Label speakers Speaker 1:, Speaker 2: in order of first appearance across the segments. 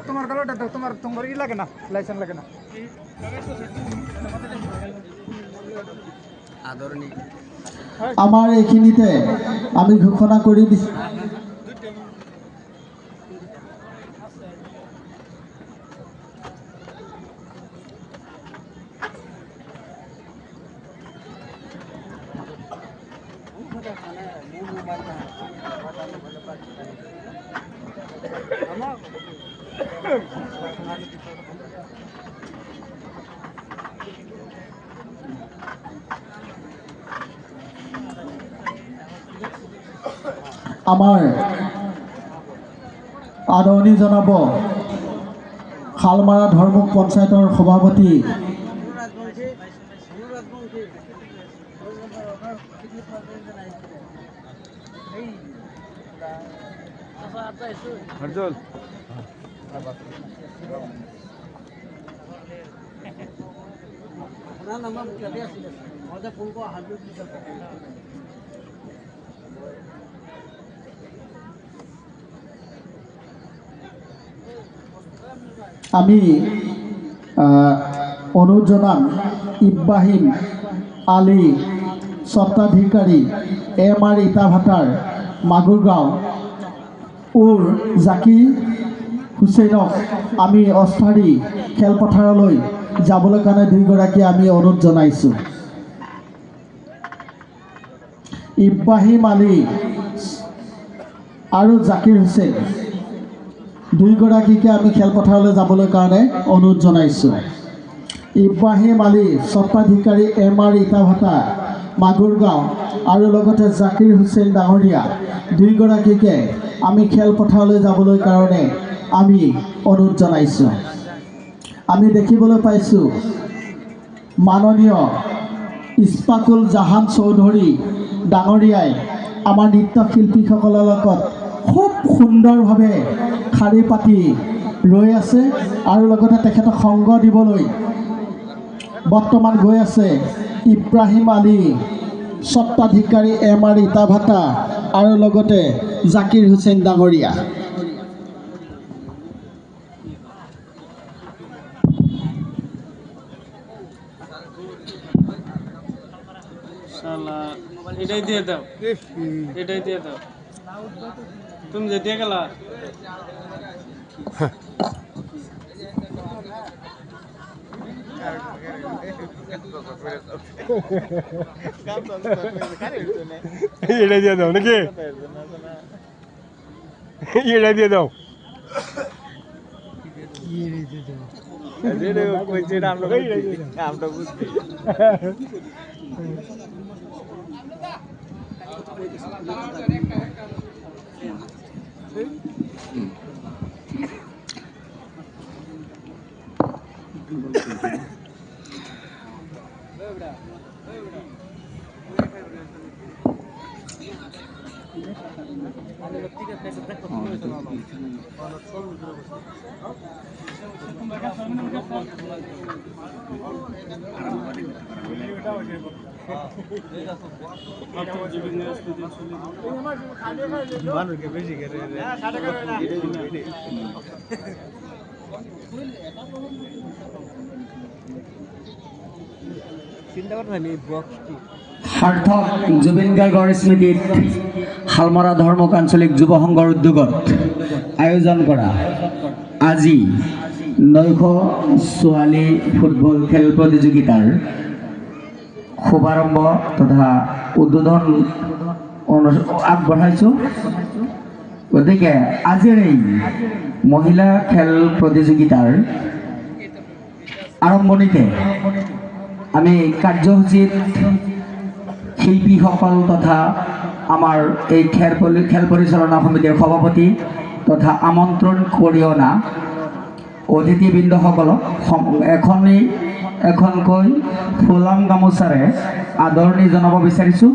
Speaker 1: তোমার কালোটা দাও, তোমার ই লাগে না, লাইসেন্স লাগে না।
Speaker 2: আমার এইখিনিতে আমি ঘোষণা কৰি দিছোঁ। আমাৰ আদৰণি জনাব শালমাৰা ধৰ্মুক পঞ্চায়তৰ সভাপতি আমি অনুৰোধ জনাম ইব্ৰাহিম আলী স্বত্বাধিকাৰী MR ইটাভাটাৰ মাগুৰগাঁও উৰ জাকিৰ হুছেইনক আমি অস্থায়ী খেলপথাৰলৈ যাবলৈ কাৰণে দুইগৰাকী আমি অনুৰোধ জনাইছোঁ। ইব্ৰাহিম আলী আৰু জাকিৰ হুছেইন দুইগৰাকীকে আমি খেলপথাৰলৈ যাবলৈ কাৰণে অনুৰোধ জনাইছোঁ। ইব্ৰাহিম আলী স্বত্বাধিকাৰী MR ইটাভাটা মাগুৰগাঁও আৰু লগতে জাকিৰ হুছেইন ডাঙৰীয়া দুইগৰাকীকে আমি খেলপথাৰলৈ যাবলৈ কাৰণে আমি অনুৰোধ জনাইছোঁ। আমি দেখিবলৈ পাইছোঁ মাননীয় ইস্পাকুল জাহান চৌধুৰী ডাঙৰীয়াই আমাৰ নৃত্যশিল্পীসকলৰ লগত খুব সুন্দৰভাৱে শাৰী পাতি ৰৈ আছে আৰু লগতে তেখেতক সংগ দিবলৈ বৰ্তমান গৈ আছে ইব্ৰাহিম আলী স্বত্বাধিকাৰী MR ইটাভাটা আৰু লগতে জাকিৰ হুছেইন ডাঙৰীয়া।
Speaker 3: এটাই দিয়ে দাও, এটাই দিয়ে দাও। তুমি যে দিয়ে গেলা
Speaker 4: এটাই দিয়ে দাও নাকি, এটাই দিয়ে দাও। আমরা বুঝছি
Speaker 2: সাৰ্থক জুবিন গাৰ্গৰ স্মৃতিত শালমৰা ধৰ্মক আঞ্চলিক যুৱ সংঘৰ উদ্যোগত আয়োজন কৰা আজি 900 ছোৱালী ফুটবল খেল প্ৰতিযোগিতাৰ শুভাৰম্ভ তথা উদ্বোধন আগবঢ়াইছোঁ। গতিকে আজিৰ এই মহিলা খেল প্ৰতিযোগিতাৰ আৰম্ভণিতে আমি কাৰ্যসূচীত শিল্পীসকল তথা আমাৰ এই খেল পৰিচালনা সমিতিৰ সভাপতি তথা আমন্ত্ৰণ কৰি অনা অতিথিবৃন্দসকলক এখনকৈ ফুলাম গামোচাৰে আদৰণি জনাব বিচাৰিছোঁ।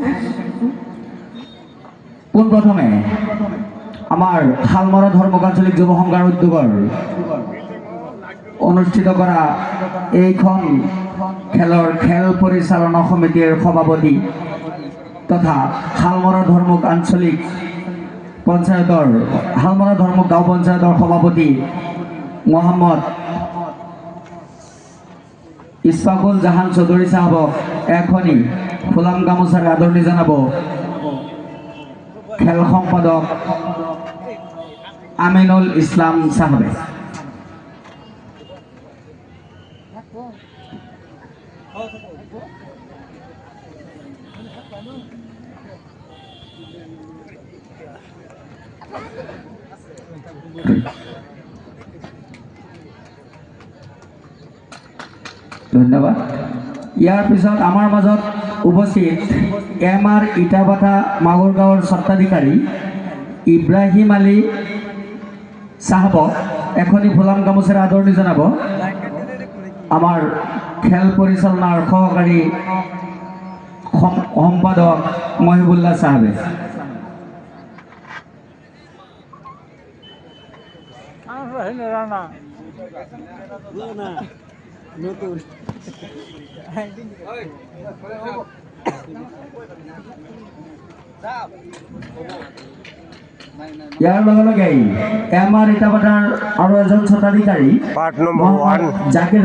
Speaker 2: পোনপ্ৰথমে আমাৰ শালমৰা ধৰ্মক আঞ্চলিক যুৱ সংঘৰ উদ্যোগৰ অনুষ্ঠিত কৰা এইখন খেল পৰিচালনা সমিতিৰ সভাপতি তথা শালমৰা ধৰ্মক আঞ্চলিক পঞ্চায়তৰ শালমৰা ধৰ্মক গাঁও পঞ্চায়তৰ সভাপতি মহম্মদ ইছফাকুল জাহান চৌধুৰী চাহাবক এখনি ফুলাম গামোচাৰে আদৰণি জনাব খেল সম্পাদক আমিনুল ইছলাম চাহাবে। ধন্যবাদ। ইয়াৰ পিছত আমাৰ মাজত উপস্থিত MR ইটাবাটা মাগুৰগাঁৱৰ স্বত্বাধিকাৰী ইব্ৰাহিম আলী চাহাবক এখনি ফুলাম গামোচাৰে আদৰণি জনাব আমাৰ খেল পৰিচালনাৰ সহকাৰী সম্পাদক মহিবুল্লাহ চাহাবে। ইয়াৰ লগে লগে MR ইটাবাটাৰ আৰু এজন স্বত্বাধিকাৰী
Speaker 4: পাৰ্ট নম্বৰ 1
Speaker 2: জাকিৰ